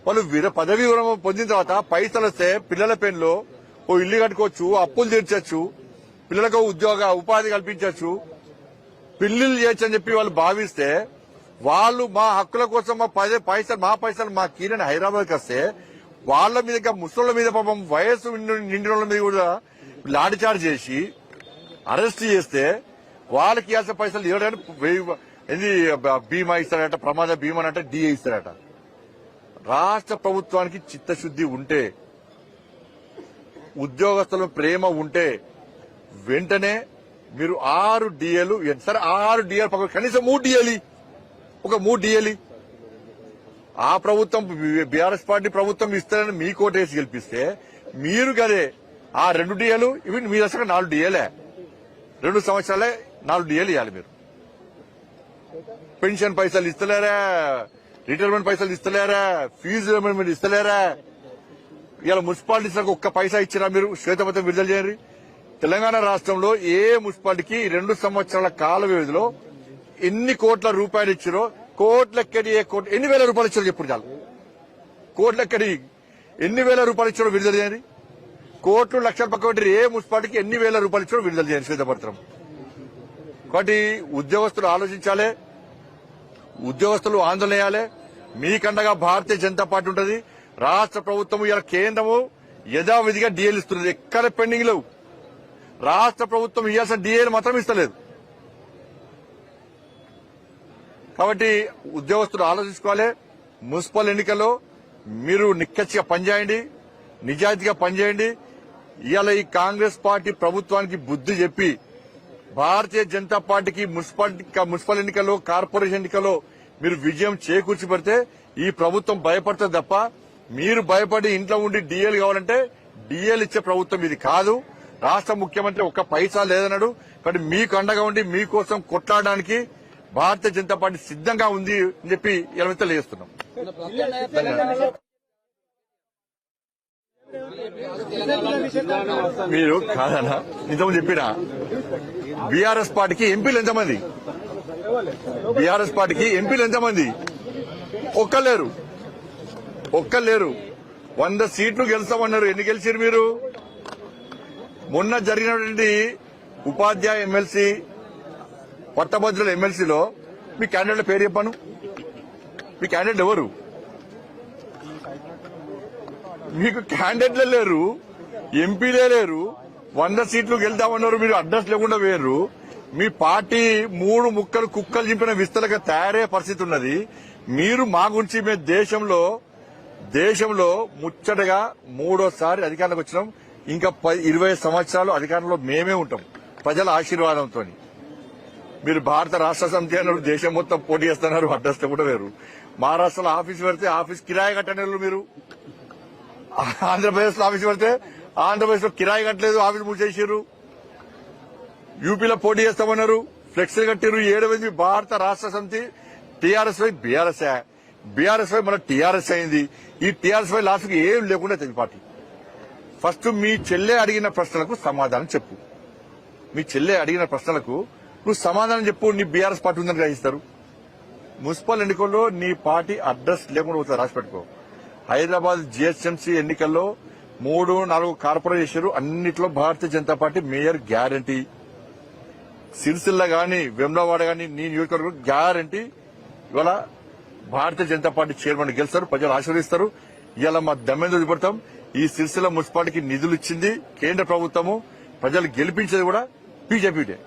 వాళ్ళు పదవీ విరమణ పొందిన తర్వాత పైసలు వస్తే పిల్లల పెన్లో ఓ ఇల్లు కట్టుకోవచ్చు, అప్పులు తీర్చొచ్చు, పిల్లలకు ఉపాధి కల్పించవచ్చు, పెళ్లిళ్ళు చేయొచ్చు అని చెప్పి వాళ్ళు భావిస్తే వాళ్ళు మా హక్కుల కోసం మా పైసలు మా కీరని హైదరాబాద్కి వస్తే వాళ్ళ మీద ముసళ్ళ మీద పాపం వయసు నిండిన వాళ్ళ మీద కూడా లాఠీచార్జ్ చేసి అరెస్ట్ చేస్తే వాళ్ళకి ఇవ్వాల్సిన పైసలు ఇవ్వడానికి బీమా ఇస్తారట, ప్రమాద బీమా అంటే డిఏ ఇస్తారట. రాష్ట్ర ప్రభుత్వానికి చిత్తశుద్ది ఉంటే, ఉద్యోగస్తుల ప్రేమ ఉంటే వెంటనే మీరు 6 డిఏలు సరే 6 డిఏలు పక్కన కనీసం 3 డిఏలు ఒక 3 డిఏలు ఆ ప్రభుత్వం బీఆర్ఎస్ పార్టీ ప్రభుత్వం ఇస్తారని మీ కోటేసి గెలిపిస్తే మీరు కదే ఆ 2 డిఏలు ఇవి మీ దశగా 4 డిఏలే 2 సంవత్సరాలే 4 డిఏలు ఇవ్వాలి. మీరు పెన్షన్ పైసలు ఇస్తలేరా, రిటైర్మెంట్ పైసలు ఇస్తలేరా, ఫీజు రిమెంబర్మెంట్ ఇస్తలేరా, ఇవాళ మున్సిపాలిటీలకు ఒక్క పైసా ఇచ్చినా మీరు శ్వేతపత్రం విడుదల చేయండి. తెలంగాణ రాష్ట్రంలో ఏ మున్సిపాలిటీకి 2 సంవత్సరాల కాల వ్యవధిలో ఎన్ని కోట్ల రూపాయలు ఇచ్చారో, కోట్లెక్కడి ఎన్ని వేల రూపాయలు ఇచ్చారో చెప్పుడు చాలు. కోట్లెక్కడి ఎన్ని వేల రూపాయలు ఇచ్చారో విడుదల చేయండి. కోట్లు లక్షల పక్క ఏ మున్సిపాలిటీకి ఎన్ని వేల రూపాయలు ఇచ్చారో విడుదల చేయండి శ్వేతపత్రం. కాబట్టి ఉద్యోగస్తులు ఆలోచించాలి, ఉద్యోగస్తులు ఆందోళన చేయాలి. మీకండగా భారతీయ జనతా పార్టీ ఉంటుంది. రాష్ట్ర ప్రభుత్వం ఇలా కేంద్రము యథావిధిగా డిఏలు ఇస్తున్నది, ఎక్కడ పెండింగ్ లేవు. రాష్ట్ర ప్రభుత్వం ఇవ్వాల్సిన డిఏలు మాత్రం ఇస్తలేదు. కాబట్టి ఉద్యోగస్తులు ఆలోచించుకోవాలి. మున్సిపల్ ఎన్నికల్లో మీరు నిక్కచ్చిగా పనిచేయండి, నిజాయితీగా పనిచేయండి. ఇవాళ ఈ కాంగ్రెస్ పార్టీ ప్రభుత్వానికి బుద్ధి చెప్పి భారతీయ జనతా పార్టీకి మున్సిపల్ ఎన్నికల్లో, కార్పొరేషన్ ఎన్నికల్లో మీరు విజయం చేకూర్చి పెడితే ఈ ప్రభుత్వం భయపడుతుంది తప్ప, మీరు భయపడి ఇంట్లో ఉండి డిఏలు కావాలంటే డిఏలు ఇచ్చే ప్రభుత్వం ఇది కాదు. రాష్ట్ర ముఖ్యమంత్రి ఒక్క పైసా లేదన్నాడు. కాబట్టి మీకు అండగా ఉండి మీకోసం కొట్లాడడానికి భారతీయ జనతా పార్టీ సిద్ధంగా ఉంది అని చెప్పి ఇలా తెలియజేస్తున్నాం. మీరు కాదన్నా నిజం చెప్పినా బీఆర్ఎస్ పార్టీకి ఎంపీలు ఎంతమంది? బీఆర్ఎస్ పార్టీకి ఎంపీలు ఎంతమంది? ఒక్కలేరు. 100 సీట్లు గెలుస్తామన్నారు. ఎన్ని గెలిచారు మీరు? మొన్న జరిగినటువంటి ఉపాధ్యాయ ఎమ్మెల్సీ, పట్టభద్రుల ఎమ్మెల్సీలో మీ క్యాండిడేట్ల పేరు చెప్పాను. మీ క్యాండిడేట్ ఎవరు? మీకు క్యాండిడేట్లే లేరు, ఎంపీలే లేరు. 100 సీట్లు గెలుద్దామన్నారు. మీరు అడ్రస్ లేకుండా వేరు. మీ పార్టీ 3 ముక్కలు కుక్కలు చింపిన విస్తలుగా తయారయ్యే పరిస్థితి ఉన్నది. మీరు మా గురించి మేము దేశంలో ముచ్చటగా 3వసారి అధికారంలోకి వచ్చినాం. ఇంకా 20 సంవత్సరాలు అధికారంలో మేమే ఉంటాం ప్రజల ఆశీర్వాదంతో. మీరు భారత రాష్ట్ర సమితి అన్నారు, దేశం మొత్తం పోటీ చేస్తున్నారు, అడ్రస్ కూడా వేరు. మహారాష్ట్రలో ఆఫీస్ పెడితే ఆఫీస్ కిరాయి కట్టనేరు. మీరు ఆంధ్రప్రదేశ్ లో ఆఫీస్ పెడితే ఆంధ్రప్రదేశ్ లో కిరాయి కట్టలేదు, ఆఫీస్ మూసేసారు. యూపీలో పోటీ చేస్తామన్నారు, ఫ్లెక్సీలు కట్టారు. 7 భారత రాష్ట్ర సమితి టీఆర్ఎస్ వై బీఆర్ఎస్ వై మన టీఆర్ఎస్ అయింది. ఈ టీఆర్ఎస్ వై లాస్ట్కి ఏం లేకుండా తెలియ పార్టీ. ఫస్ట్ మీ చెల్లె అడిగిన ప్రశ్నలకు సమాధానం చెప్పు. మీ చెల్లె అడిగిన ప్రశ్నలకు నువ్వు సమాధానం చెప్పు. నీ బీఆర్ఎస్ పార్టీ ఉందని గ్రహిస్తారు. మున్సిపల్ ఎన్నికల్లో నీ పార్టీ అడ్రస్ లేకుండా పోతుంది, రాసి పెట్టుకో. హైదరాబాద్ జీహెచ్ఎంసీ ఎన్నికల్లో 3-4 కార్పొరేషన్ అన్నిట్లో Bharatiya Janata party mayor guarantee. Sircilla గాని, వెమ్లవాడ గాని, నీ నియోజకవర్గం గ్యారంటీ. ఇవాళ భారతీయ జనతా పార్టీ చైర్మన్ గెలుస్తారు, ప్రజలు ఆశీర్వదిస్తారు. ఇవాళ మా దమ్మెందు పడతాం. ఈ సిరిసిల్ల మున్సిపాలిటీకి నిధులు ఇచ్చింది కేంద్ర ప్రభుత్వము. ప్రజలు గెలిపించేది కూడా బీజేపీటే.